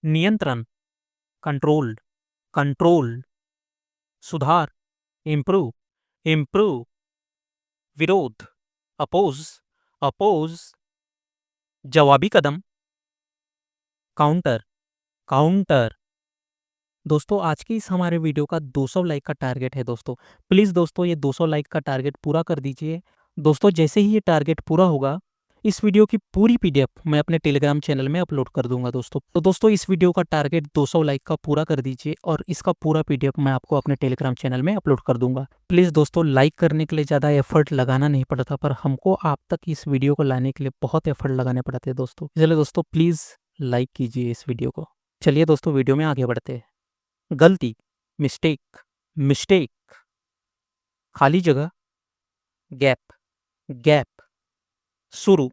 नियंत्रण, controlled, controlled, सुधार, improve, improve, विरोध, अपोज, अपोज, जवाबी कदम, काउंटर, काउंटर। दोस्तों आज की इस हमारे वीडियो का 200 लाइक का टारगेट है दोस्तों। प्लीज़ दोस्तों ये 200 लाइक का टारगेट पूरा कर दीजिए। दोस्तों जैसे ही ये टारगेट पूरा होगा, इस वीडियो की पूरी पीडीएफ मैं अपने टेलीग्राम चैनल में अपलोड कर दूंगा दोस्तों। तो दोस्तों इस वीडियो का टारगेट 200 लाइक का पूरा कर दीजिए और इसका पूरा पीडीएफ मैं आपको अपने टेलीग्राम चैनल में अपलोड कर दूंगा। प्लीज़ दोस्तों लाइक करने के लिए ज़्यादा एफर्ट लगाना नहीं पड़ता, पर हमको आप तक इस वीडियो को लाने के लिए बहुत एफर्ट लगाने पड़ते हैं दोस्तों। इसलिए दोस्तों प्लीज़ लाइक कीजिए इस वीडियो को। चलिए दोस्तों वीडियो में आगे बढ़ते हैं। गलती, मिस्टेक, मिस्टेक, खाली जगह, गैप, गैप, शुरू,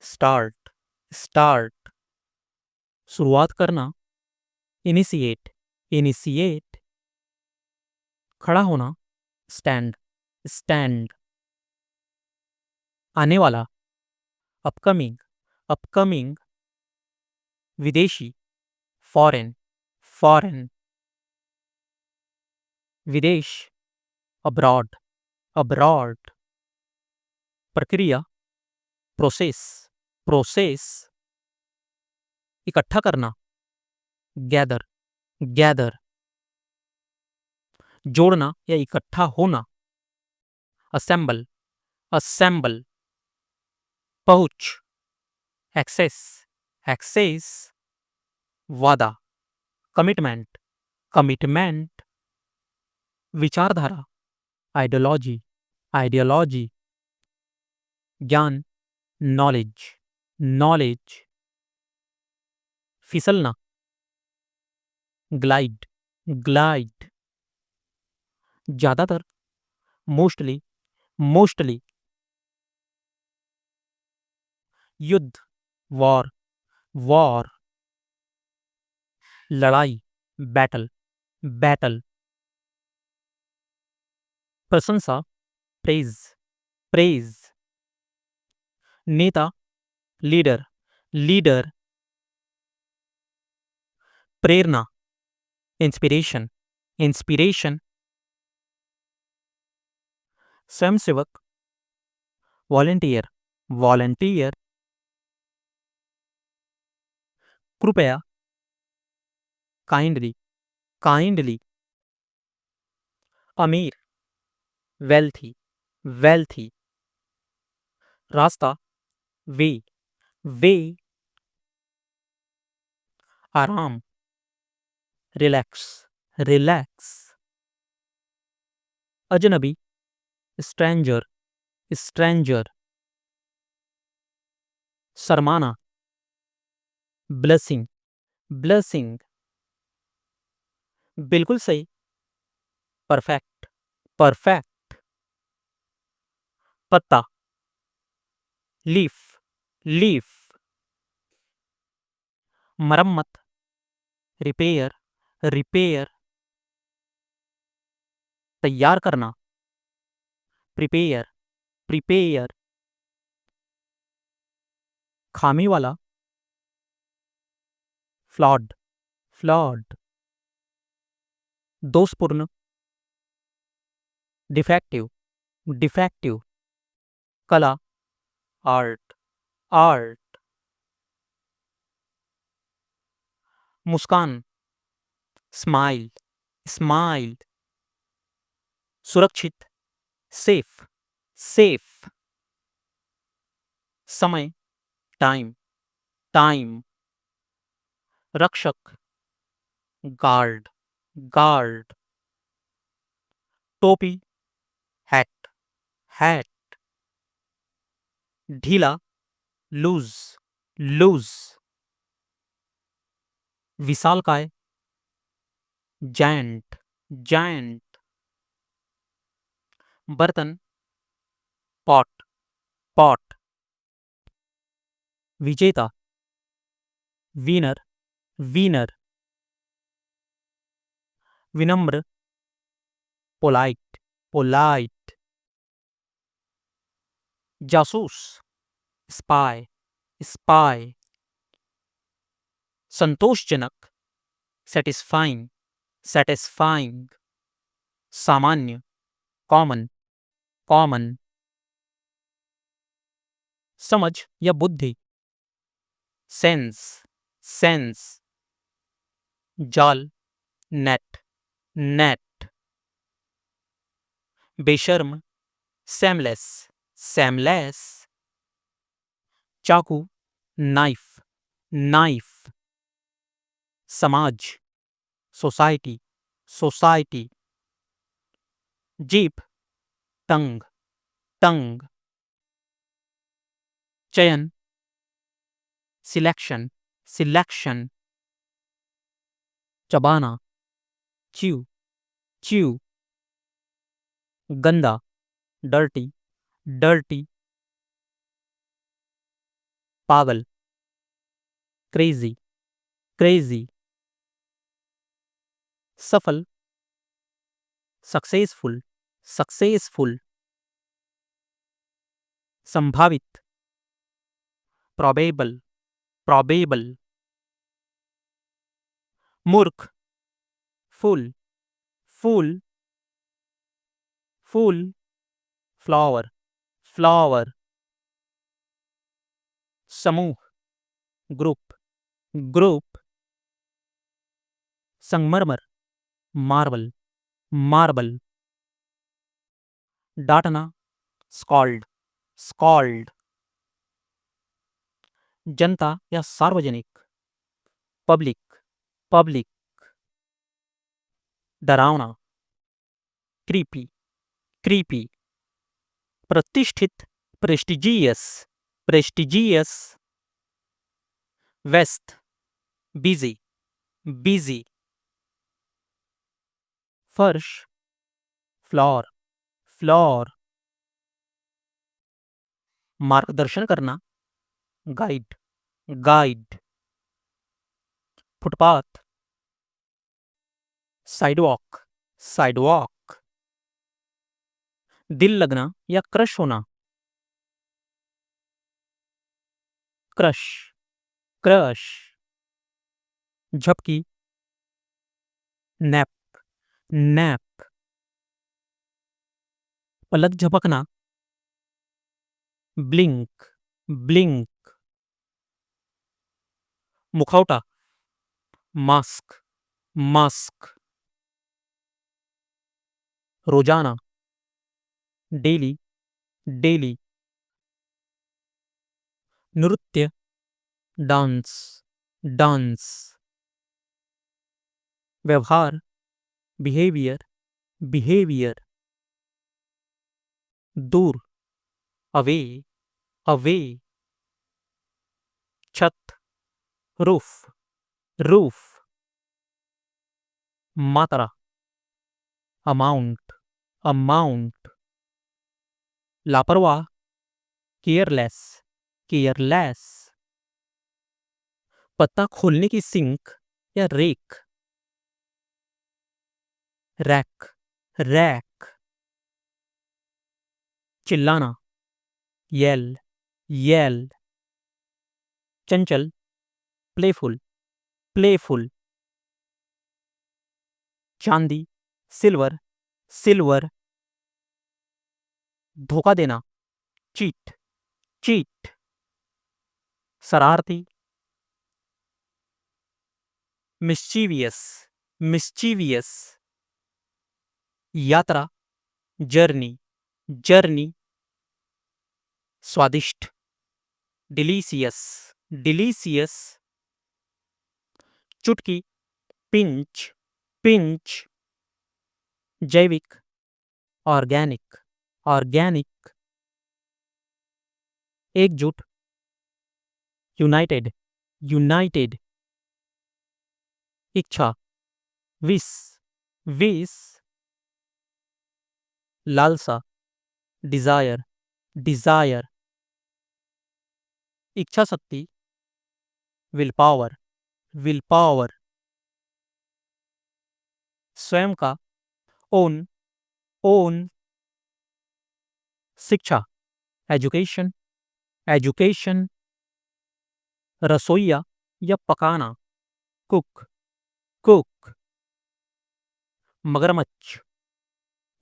स्टार्ट, स्टार्ट, शुरुआत करना, इनिशिएट, इनिशिएट, खड़ा होना, स्टैंड, स्टैंड, आने वाला, अपकमिंग, अपकमिंग, विदेशी, फॉरेन, फॉरेन, विदेश, अब्रॉड, अब्रॉड, प्रक्रिया, प्रोसेस, प्रोसेस, इकट्ठा करना, गैदर, गैदर, जोड़ना या इकट्ठा होना, असेंबल, असेंबल, पहुंच, एक्सेस, एक्सेस, वादा, कमिटमेंट, कमिटमेंट, विचारधारा, आइडियोलॉजी, आइडियोलॉजी, ज्ञान, नॉलेज, नॉलेज, फिसलना, ग्लाइड, ग्लाइड, ज्यादातर, मोस्टली, मोस्टली, युद्ध, वॉर, वॉर, लड़ाई, बैटल, बैटल, प्रशंसा, प्रेज, प्रेज, नेता, लीडर, लीडर, प्रेरणा, इंस्पिरेशन, इंस्पिरेशन, स्वयंसेवक, वॉलंटियर, वॉलंटियर, कृपया, काइंडली, काइंडली, अमीर, वेल्थी, वेल्थी, रास्ता, वे, वे, आराम, रिलैक्स, रिलैक्स, अजनबी, स्ट्रेंजर, स्ट्रेंजर, शर्माना, ब्लेसिंग, ब्लेसिंग, बिल्कुल सही, परफेक्ट, परफेक्ट, पत्ता, लीफ, लीफ, मरम्मत, रिपेयर, रिपेयर, तैयार करना, प्रिपेयर, प्रिपेयर, खामी वाला, फ्लॉड, फ्लॉड, दोषपूर्ण, डिफेक्टिव, डिफेक्टिव, कला, आर्ट, आर्ट, मुस्कान, स्माइल, स्माइल, सुरक्षित, सेफ, सेफ, समय, टाइम, टाइम, रक्षक, गार्ड, गार्ड, टोपी, हैट, हैट, ढीला, लूज, लूज, विशालकाय, जायंट, जायंट, बर्तन, पॉट, पॉट, विजेता, विनर, विनर, विनम्र, पोलाइट, पोलाइट, जासूस, स्पाई, स्पाई, संतोषजनक, satisfying, satisfying, सामान्य, common, common, समझ या बुद्धि, sense, sense, जाल, net, net, बेशर्म, shameless, shameless, चाकू, knife, knife, समाज, society, society, jeep, tongue, tongue, चयन, selection, selection, चबाना, chew, chew, गंदा, dirty, dirty, पागल, crazy, crazy, सफल, सक्सेसफुल, सक्सेसफुल, संभावित, probable, probable, मूर्ख, फूल, फूल, फूल, फ्लावर, फ्लावर, समूह, ग्रुप, ग्रुप, संगमरमर, मार्बल, मार्बल, डांटना, स्कॉल्ड, स्कॉल्ड, जनता या सार्वजनिक, पब्लिक, पब्लिक, डरावना, क्रीपी, क्रीपी, प्रतिष्ठित, प्रेस्टिजियस, प्रेस्टिजियस, व्यस्त, बिजी, बिजी, फर्श, फ्लोर, फ्लोर, मार्गदर्शन करना, guide, guide, footpath, sidewalk, sidewalk, दिल लगना या क्रश होना, क्रश, क्रश, झपकी, नैप, नैप, पलक झपकना, ब्लिंक, ब्लिंक, मुखौटा, मास्क, मास्क, रोजाना, डेली, डेली, नृत्य, डांस, डांस, व्यवहार, बिहेवियर, बिहेवियर, दूर, अवे, अवे, छत, रूफ, रूफ, मात्रा, अमाउंट, अमाउंट, लापरवाह, केयरलेस, केयरलेस, पत्ता खोलने की सिंक या रेक, रैक, रैक, चिल्लाना, येल, येल, चंचल, प्लेफुल, प्लेफुल, चांदी, सिल्वर, सिल्वर, धोखा देना, चीट, चीट, शरारती, मिस्चीवियस, मिस्चीवियस, यात्रा, जर्नी, जर्नी, स्वादिष्ट, डिलीशियस, डिलीशियस, चुटकी, पिंच, पिंच, जैविक, ऑर्गेनिक, ऑर्गेनिक, एकजुट, यूनाइटेड, यूनाइटेड, इच्छा, विस, विस, लालसा, डिजायर, डिजायर, इच्छा शक्ति, विल पावर, विल पावर, स्वयं का, ओन, ओन, शिक्षा, एजुकेशन, एजुकेशन, रसोइया या पकाना, कुक, कुक, मगरमच्छ,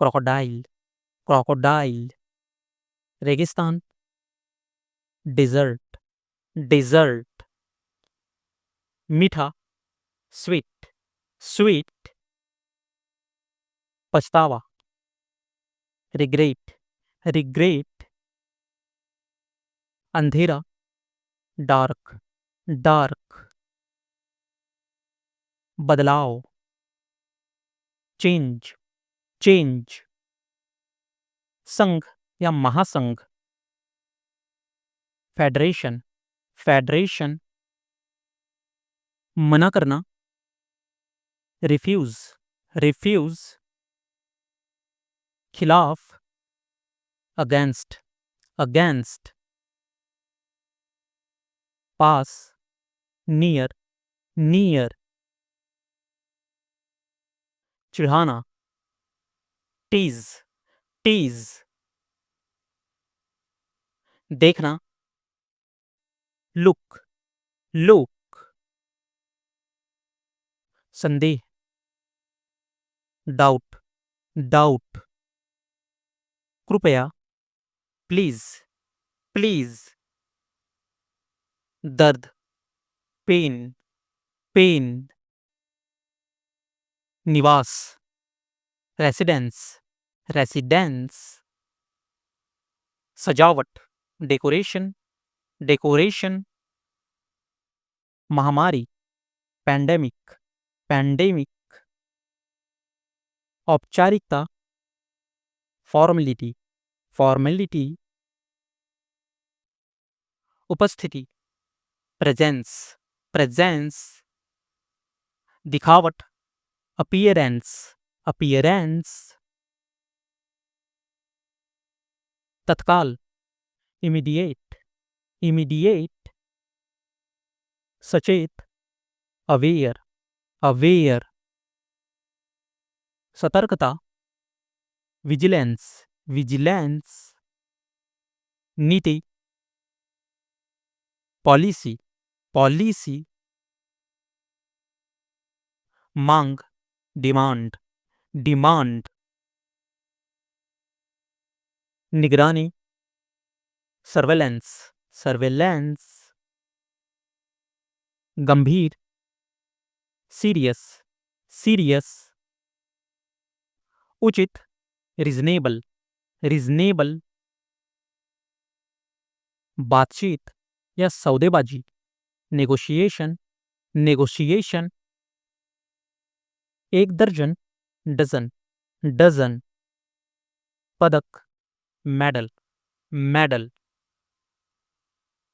क्रोकोडाइल, क्रोकोडाइल, रेगिस्तान, डिजर्ट, डिजर्ट, मीठा, स्वीट, स्वीट, पछतावा, रिग्रेट, रिग्रेट, अंधेरा, डार्क, डार्क, बदलाव, चेंज, चेंज, संघ या महासंघ, फेडरेशन, फेडरेशन, मना करना, रिफ्यूज, रिफ्यूज, खिलाफ, अगेंस्ट, अगेंस्ट, पास, नियर, नियर, चिढ़ाना, टीज, टीज, देखना, लुक, लुक, संदेह, डाउट, डाउट, कृपया, प्लीज, प्लीज, दर्द, पेन, पेन, निवास, रेसिडेंस, रेसिडेंस, सजावट, डेकोरेशन, डेकोरेशन, महामारी, पैंडेमिक, पैंडेमिक, औपचारिकता, फॉर्मेलिटी, फॉर्मेलिटी, उपस्थिति, प्रेजेंस, प्रेजेंस, दिखावट, अपीयरेंस, अपीयरेंस, तत्काल, इमीडिएट, इमीडिएट, सचेत, अवेयर, अवेयर, सतर्कता, विजिलेंस, विजिलेंस, नीति, पॉलिसी, पॉलिसी, मांग, डिमांड, डिमांड, निगरानी, सर्वेलेंस, सर्वेलेंस, गंभीर, सीरियस, सीरियस, उचित, रीजनेबल, रीजनेबल, बातचीत या सौदेबाजी, नेगोशिएशन, नेगोशिएशन, एक दर्जन, डजन, डजन, पदक, मेडल, मेडल,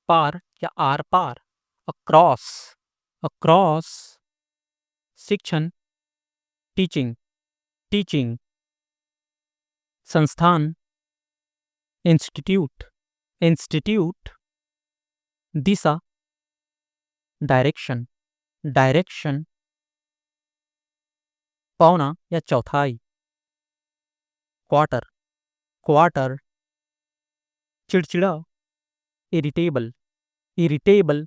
पार या आर पार, अक्रॉस, अक्रॉस, शिक्षण, टीचिंग, टीचिंग, संस्थान, इंस्टीट्यूट, इंस्टीट्यूट, दिशा, डायरेक्शन, डायरेक्शन, पौना या चौथाई, क्वार्टर, क्वार्टर, चिड़चिड़ा, इरिटेबल, इरिटेबल,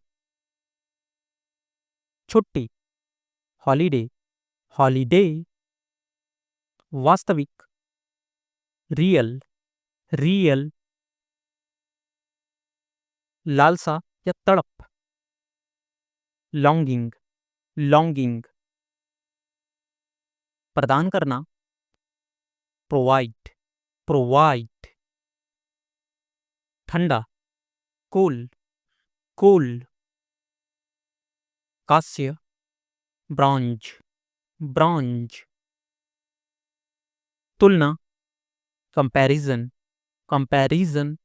छुट्टी, हॉलीडे, हॉलीडे, वास्तविक, रियल, रियल, लालसा या तड़प, लॉन्गिंग, लॉन्गिंग, प्रदान करना, प्रोवाइड, प्रोवाइड, ठंडा, कूल, कूल, कांस्य, ब्रॉन्ज, ब्रॉन्ज, तुलना, कंपैरिजन, कंपैरिजन,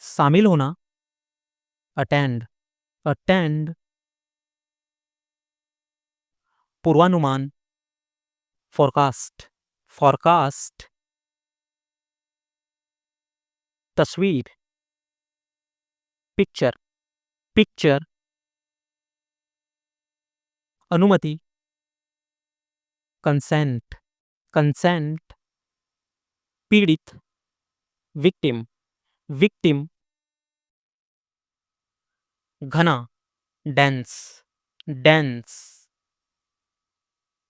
शामिल होना, अटेंड, अटेंड, पूर्वानुमान, फोरकास्ट, फोरकास्ट, तस्वीर, पिक्चर, पिक्चर, अनुमति, कंसेंट, कंसेंट, पीड़ित, विक्टिम, विक्टिम, घना, डेंस डेंस,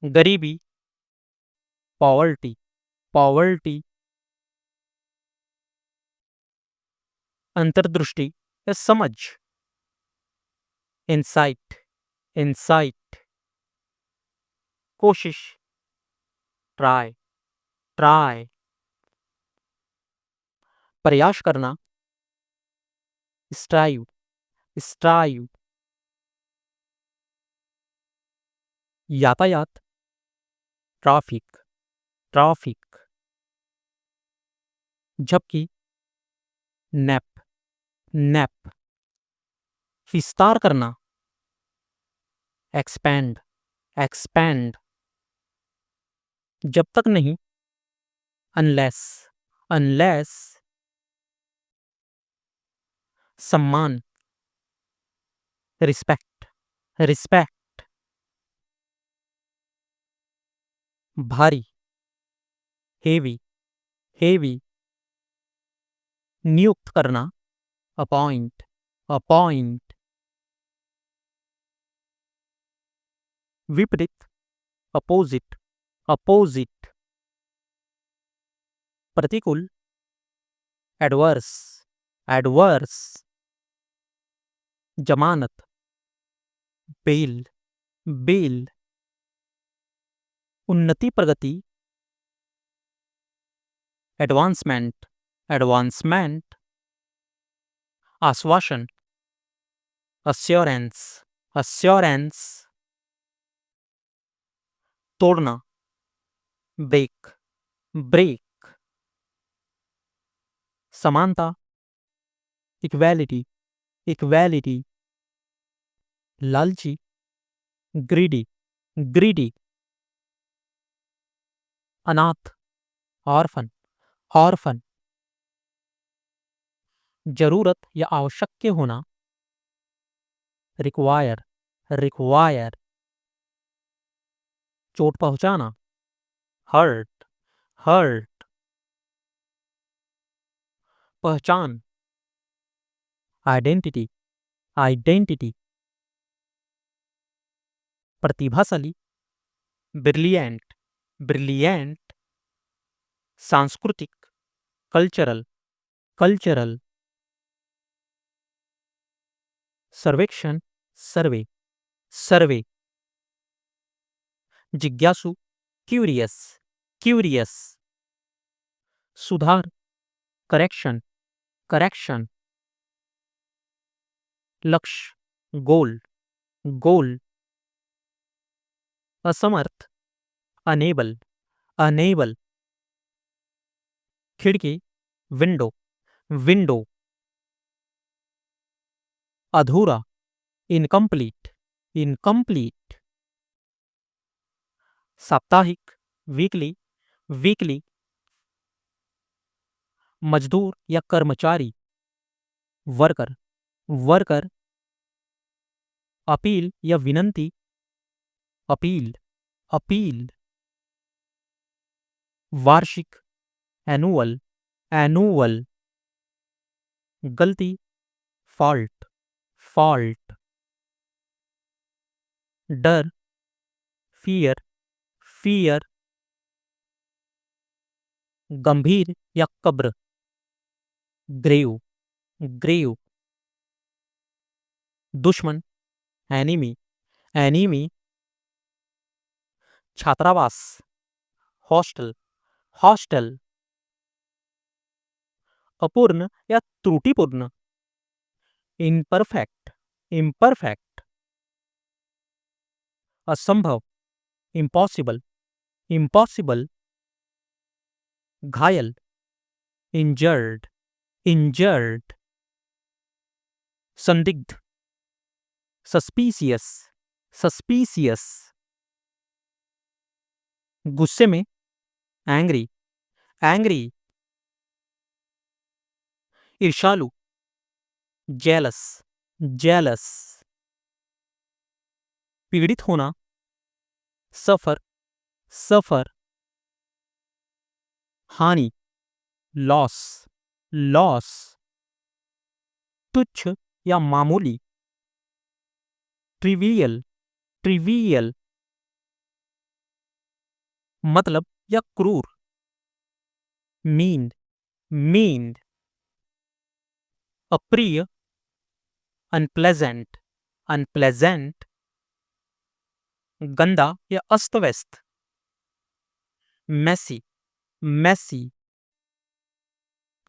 गरीबी, पॉवर्टी पॉवर्टी, अंतर्दृष्टि या समझ, इंसाइट इंसाइट, कोशिश, ट्राई ट्राई, प्रयास करना, स्ट्राइव स्ट्राइव, यातायात, ट्रैफिक ट्रैफिक, झपकी, नैप नैप, विस्तार करना, एक्सपैंड एक्सपैंड, जब तक नहीं, अनलेस अनलेस, सम्मान, रिस्पेक्ट रिस्पेक्ट, भारी, हेवी हेवी, नियुक्त करना, अपॉइंट अपॉइंट, विपरीत, अपोजिट अपोजिट, प्रतिकूल, एडवर्स एडवर्स, जमानत, बेल बेल, उन्नति प्रगति, एडवांसमेंट एडवांसमेंट, आश्वासन, अश्योरेंस अश्योरेंस, तोड़ना, ब्रेक ब्रेक, समानता, इक्वालिटी इक्वालिटी, लालची, ग्रीडी ग्रीडी, अनाथ, ऑर्फन ऑर्फन, जरूरत या आवश्यक होना, रिक्वायर रिक्वायर, चोट पहुंचाना, हर्ट हर्ट, पहचान, आइडेंटिटी आइडेंटिटी, प्रतिभाशाली, ब्रिलियंट ब्रिलियंट, सांस्कृतिक, कल्चरल कल्चरल, सर्वेक्षण, सर्वे सर्वे, जिज्ञासु, क्यूरियस क्यूरियस, सुधार, करेक्शन करेक्शन, लक्ष्य, गोल गोल, असमर्थ, अनेबल अनेबल, खिड़की, विंडो विंडो, अधूरा, इनकम्प्लीट इनकम्प्लीट, साप्ताहिक, वीकली वीकली, मजदूर या कर्मचारी, वर्कर वर्कर, अपील या विनंती, अपील अपील, वार्षिक, एनुअल एनुअल, गलती, फॉल्ट फॉल्ट, डर, फियर फियर, गंभीर या कब्र, ग्रेव ग्रेव, दुश्मन, एनिमी एनिमी, छात्रावास, हॉस्टल हॉस्टल, अपूर्ण या त्रुटिपूर्ण, इम्परफेक्ट इम्परफेक्ट, असंभव, इम्पॉसिबल इम्पॉसिबल, घायल, इंजर्ड इंजर्ड, संदिग्ध, सस्पीसियस सस्पीसियस, गुस्से में, एंग्री एंग्री, ईर्ष्यालु, जेलस जेलस, पीड़ित होना, सफर सफर, हानि, लॉस लॉस, तुच्छ या मामूली, ट्रिवियल, ट्रिवियल मतलब या क्रूर। मीन, मीन अप्रिय, अनप्लेजेंट, अनप्लेजेंट गंदा या अस्त व्यस्त। मैसी, मैसी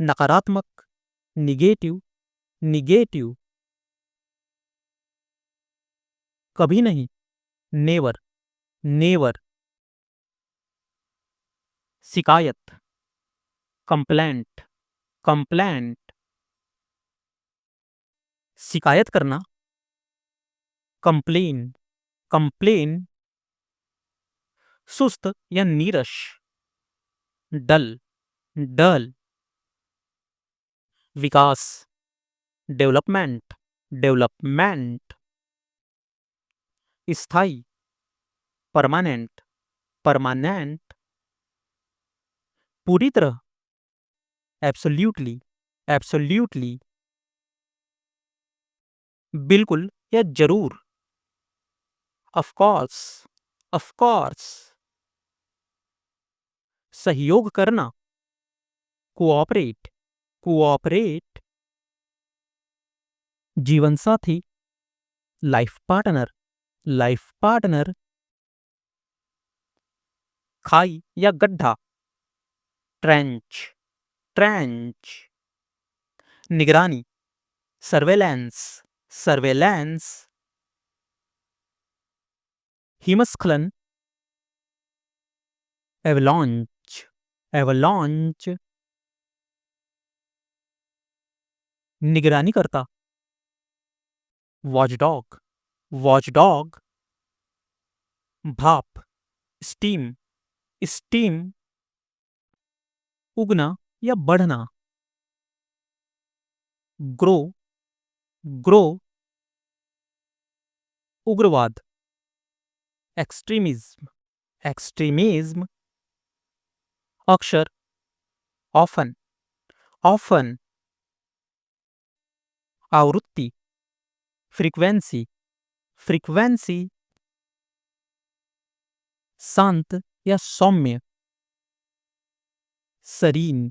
नकारात्मक, निगेटिव, निगेटिव कभी नहीं, नेवर, नेवर शिकायत, कंप्लेंट, कंप्लेंट शिकायत करना, कंप्लेन, कंप्लेन सुस्त या नीरस, डल, डल विकास, डेवलपमेंट, डेवलपमेंट स्थायी, परमानेंट, परमानेंट पूरी तरह, एब्सोल्यूटली, एब्सोल्यूटली बिल्कुल या जरूर, ऑफ कोर्स, ऑफ कोर्स सहयोग करना, कोऑपरेट, कोऑपरेट जीवन साथी, लाइफ पार्टनर, लाइफ पार्टनर खाई या गड्ढा, ट्रेंच, ट्रेंच निगरानी, सर्वेलेंस, सर्वेलेंस हिमस्खलन, एवलॉन्च, एवलॉन्च निगरानी करता, वॉचडॉग, वॉचडॉग भाप, स्टीम, स्टीम उगना या बढ़ना, ग्रो, ग्रो उग्रवाद, एक्सट्रीमिज्म, एक्सट्रीमिज्म अक्षर, ऑफन, ऑफन आवृत्ति, फ्रीक्वेंसी, फ्रीक्वेंसी शांत या सौम्य, सरीन,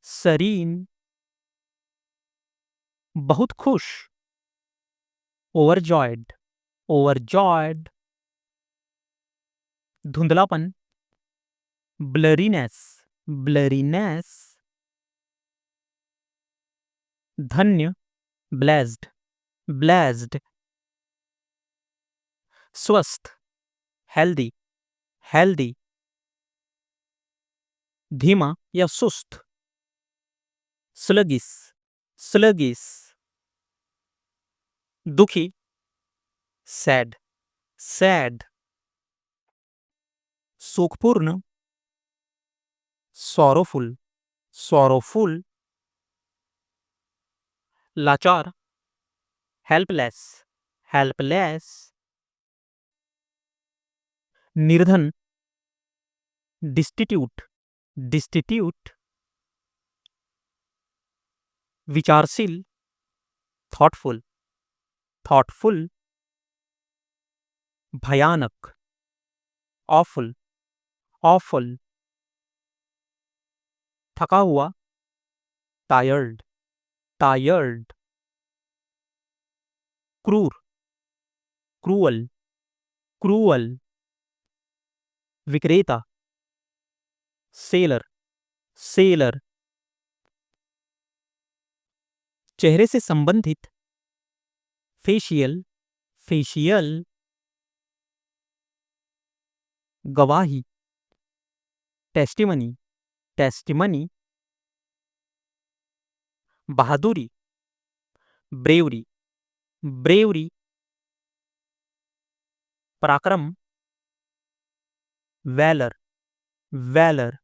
सरीन बहुत खुश, ओवरजॉयड, ओवरजॉयड धुंधलापन, ब्लरीनेस, ब्लरीनेस धन्य, ब्लेस्ड, ब्लेस्ड स्वस्थ, हेल्दी, हेल्दी धीमा या सुस्त, स्लगिस, स्लगिस दुखी, सैड, सैड सुखपूर्ण, सॉरोफुल, सॉरोफुल लाचार, हेल्पलेस, हेल्पलेस निर्धन, डिस्टिट्यूट, डिस्टिट्यूट विचारशील, थॉटफुल, थॉटफुल भयानक, ऑफुल, ऑफुल थका हुआ, टायर्ड, टायर्ड क्रूर, क्रूअल, क्रूअल विक्रेता, सेलर, सेलर चेहरे से संबंधित, फेशियल, फेशियल गवाही, टेस्टिमनी, टेस्टिमनी बहादुरी, ब्रेवरी, ब्रेवरी पराक्रम, वैलर, वैलर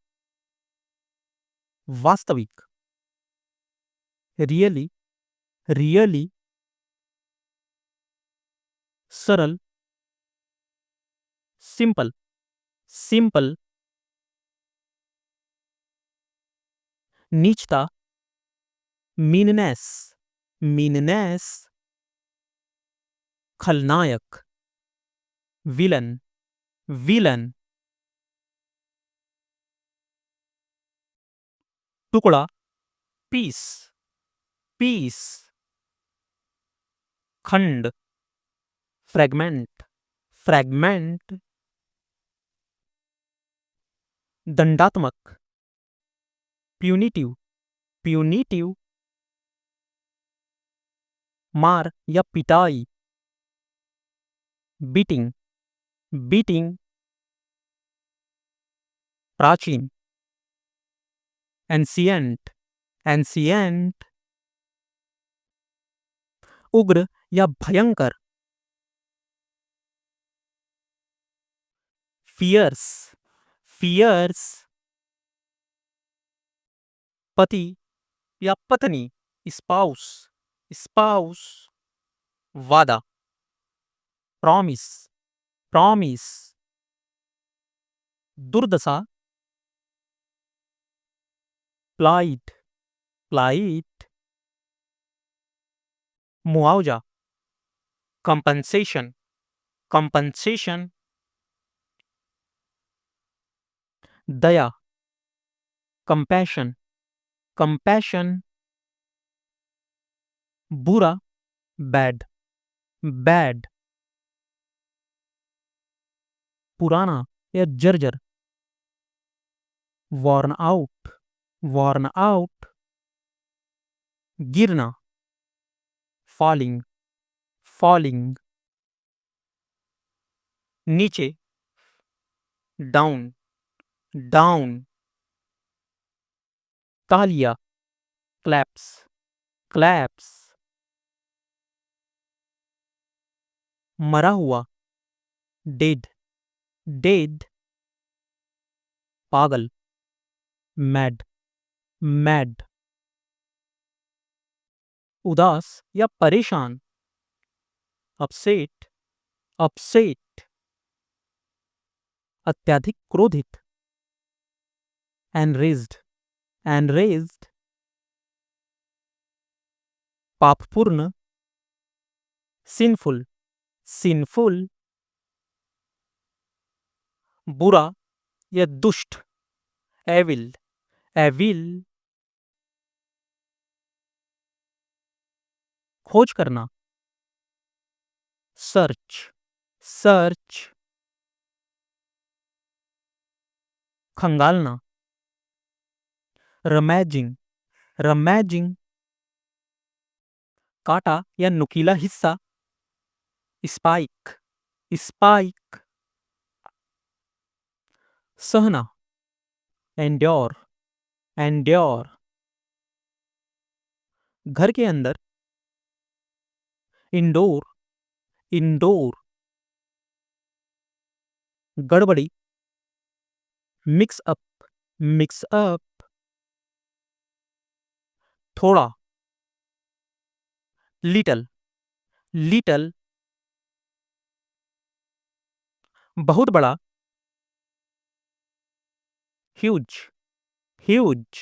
वास्तविक, रियली, रियली सरल, सिंपल, सिंपल नीचता, मीननेस, मीननेस खलनायक, विलन, विलन। टुकड़ा, पीस, पीस। खंड, फ्रैगमेंट, फ्रैगमेंट। दंडात्मक, प्यूनिटिव, प्यूनिटिव। मार या पिटाई, बीटिंग, बीटिंग। प्राचीन, एंशियंट, एंशियंट। उग्र या भयंकर, फियर्स, फियर्स। पति या पत्नी, स्पाउस, स्पाउस। वादा, प्रॉमिस, प्रॉमिस। दुर्दशा, प्लाइट, प्लाइट। मुआवजा, कंपनसेशन, कंपनसेशन। दया, कंपैशन, कंपैशन। बुरा, बैड, बैड। पुराना या जर्जर, वॉर्न आउट, वॉर्न आउट। गिरना, फॉलिंग, फॉलिंग। नीचे, डाउन, डाउन। तालिया, क्लैप्स, क्लैप्स। मरा हुआ, डेड, डेड। पागल, मैड, मैड। उदास या परेशान, अपसेट, अपसेट। अत्यधिक क्रोधित, एनरेज्ड, एनरेज्ड। पापपूर्ण, सिनफुल, सिनफुल। बुरा या दुष्ट, एविल, एविल। खोज करना, सर्च, सर्च। खंगालना, रमैजिंग, रमैजिंग। काटा या नुकीला हिस्सा, स्पाइक, स्पाइक। सहना, एंड्योर, एंड्योर। घर के अंदर, इंडोर, इंडोर। गड़बड़ी, मिक्स अप, मिक्स अप। थोड़ा, लिटल, लिटल। बहुत बड़ा, ह्यूज, ह्यूज।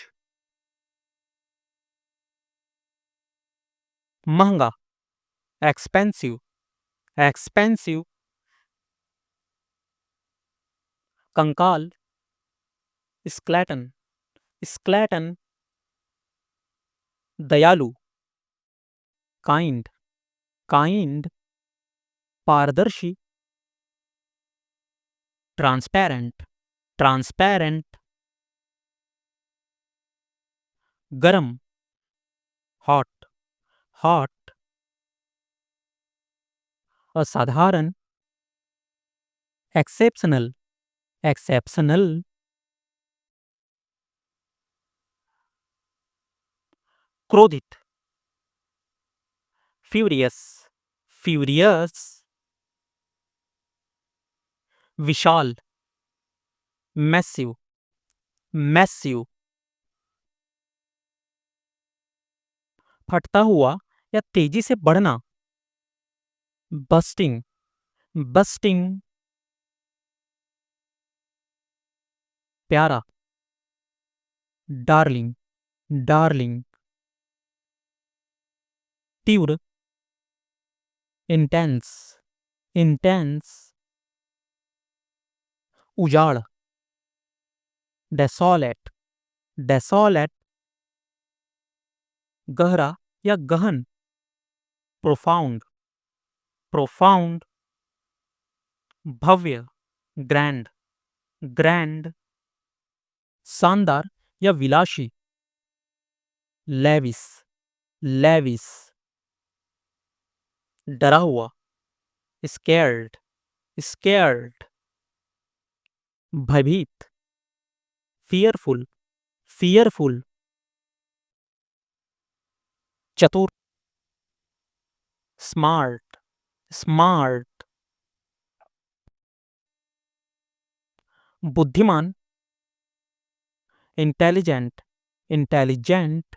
महंगा, एक्सपेंसिव, एक्सपेंसिव। कंकाल, स्केलेटन, स्केलेटन। दयालु, काइंड, काइंड। पारदर्शी, ट्रांसपेरेंट, ट्रांसपेरेंट। गरम, हॉट, हॉट। असाधारण, एक्सेप्शनल, एक्सेप्शनल। क्रोधित, फ्यूरियस, फ्यूरियस। विशाल, मैसिव, मैसिव। फटता हुआ या तेजी से बढ़ना, बस्टिंग, बस्टिंग। प्यारा, डार्लिंग, डार्लिंग। तीव्र, इंटेंस, इंटेंस। उजाड़, डेसोलेट, डेसोलेट। गहरा या गहन, प्रोफाउंड, प्रोफाउंड। भव्य, ग्रैंड, ग्रैंड। शानदार या विलासी, लेविस, लेविस। डरा हुआ, स्कैर्ड, स्कैर्ड। भयभीत, फियरफुल, फियरफुल। चतुर, स्मार्ट, स्मार्ट। बुद्धिमान, इंटेलिजेंट, इंटेलिजेंट।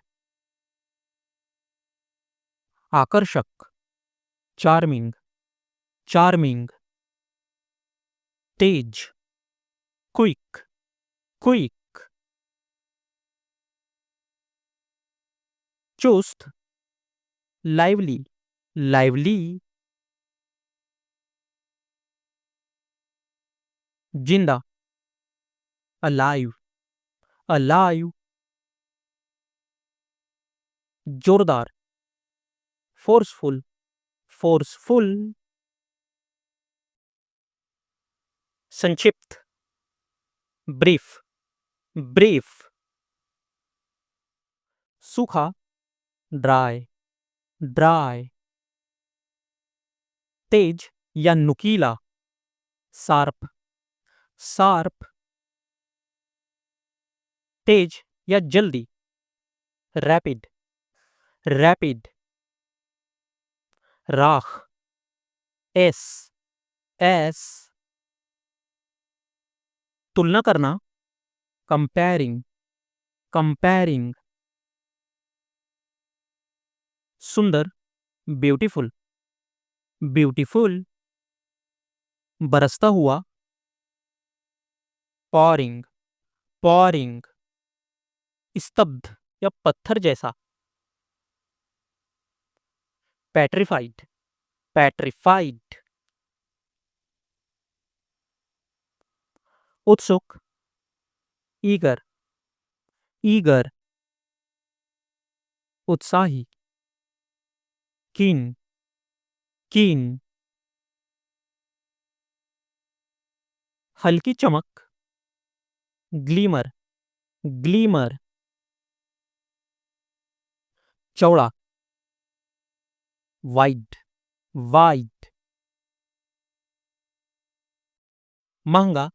आकर्षक, चार्मिंग, चार्मिंग। तेज, क्विक, क्विक। चुस्त, लाइवली, लाइवली। जिंदा, अलाइव, अलाइव। जोरदार, फोर्सफुल, फोर्सफुल। संक्षिप्त, ब्रीफ, ब्रीफ। सूखा, ड्राई, ड्राई। तेज या नुकीला, शार्प, शार्प। तेज या जल्दी, रैपिड, रैपिड। राख, एस, एस। तुलना करना, कंपेयरिंग, कंपेयरिंग। सुंदर, ब्यूटीफुल, ब्यूटीफुल। बरसता हुआ, पॉरिंग, पॉरिंग। स्तब्ध या पत्थर जैसा, पेट्रिफाइड, पेट्रिफाइड। उत्सुक, ईगर, ईगर। उत्साही, कीन, कीन। हल्की चमक, ग्लीमर, ग्लीमर। चौड़ा, वाइड, वाइड। महंगा,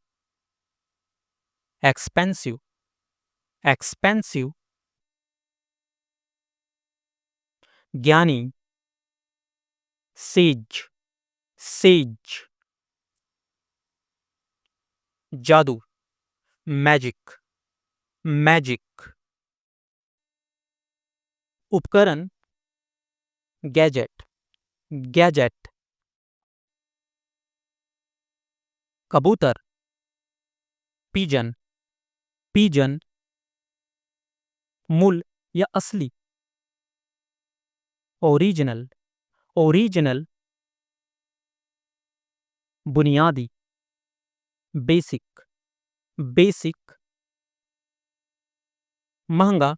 एक्सपेंसिव, एक्सपेंसिव। ज्ञानी, सेज, सेज। जादू, मैजिक, मैजिक। उपकरण, गैजेट, गैजेट। कबूतर, पिजन, पिजन। मूल या असली, ओरिजिनल, ओरिजिनल। बुनियादी, बेसिक, बेसिक। महंगा,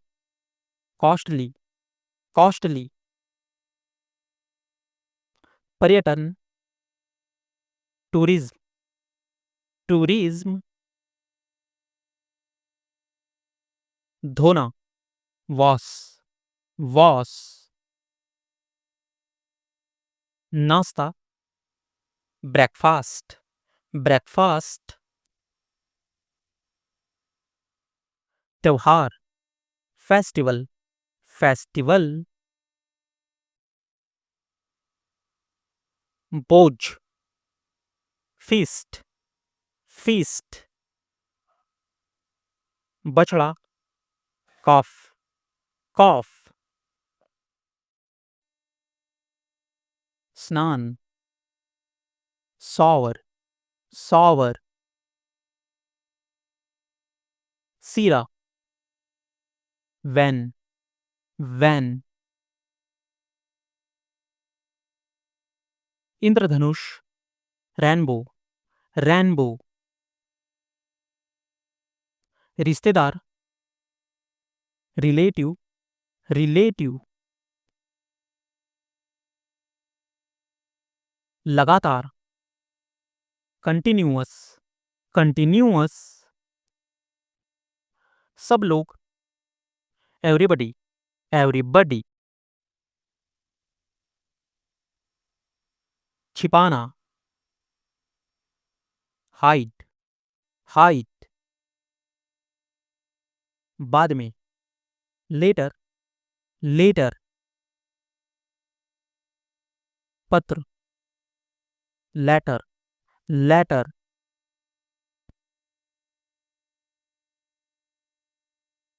कॉस्टली, कॉस्टली। पर्यटन, टूरिज्म, टूरिज्म। धोना, वॉश, वॉश। नाश्ता, ब्रेकफास्ट, ब्रेकफास्ट। त्योहार, फेस्टिवल, फेस्टिवल। बोझ, फीस्ट, फीस्ट। बछड़ा, कॉफ, कॉफ। स्नान, सॉवर, सॉवर। सीरा, वैन, वैन। इंद्रधनुष, रेनबो, रेनबो। रिश्तेदार, रिलेटिव, रिलेटिव। लगातार, कंटिन्यूअस, कंटिन्यूअस। सब लोग, एवरीबडी, एवरीबडी। छिपाना, हाइड, हाइड। बाद में, लेटर, लेटर। पत्र, लेटर, लेटर।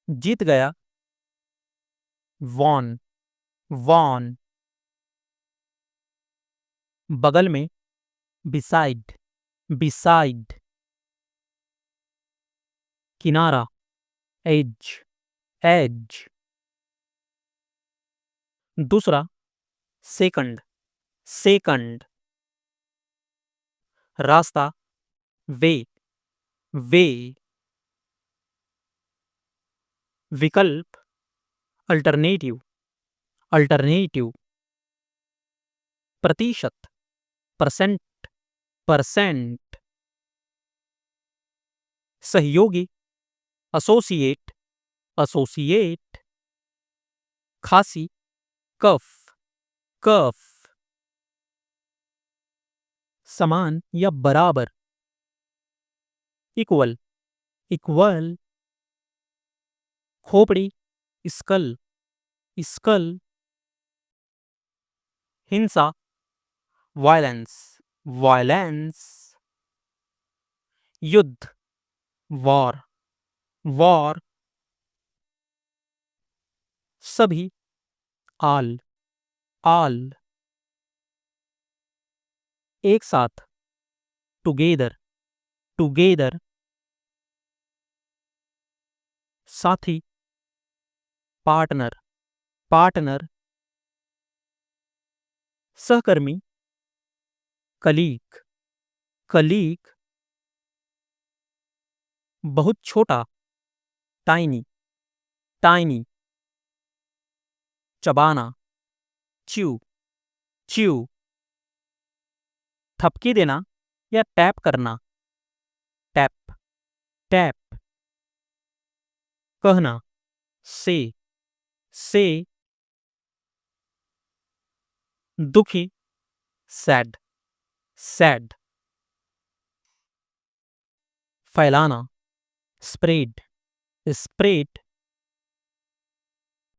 जीत गया, वॉन, वॉन। बगल में, बिसाइड, बिसाइड। किनारा, एज, एज। दूसरा, सेकंड, सेकंड। रास्ता, वे, वे। विकल्प, अल्टरनेटिव, अल्टरनेटिव। प्रतिशत, परसेंट, परसेंट। सहयोगी, एसोसिएट, एसोसिएट। खांसी, कफ, कफ। समान या बराबर, इक्वल, इक्वल। खोपड़ी, स्कल, स्कल। हिंसा, वायलेंस, वायलेंस। युद्ध, वॉर, वॉर। सभी, आल, आल। एक साथ, टुगेदर, टुगेदर। साथी, पार्टनर, पार्टनर। सहकर्मी, कलीग, कलीग। बहुत छोटा, टाइनी, टाइनी। चबाना, च्यू, च्यू। थपकी देना या टैप करना, टैप, टैप। कहना, से, से। दुखी, सैड, सैड। फैलाना, स्प्रेड, स्प्रेड।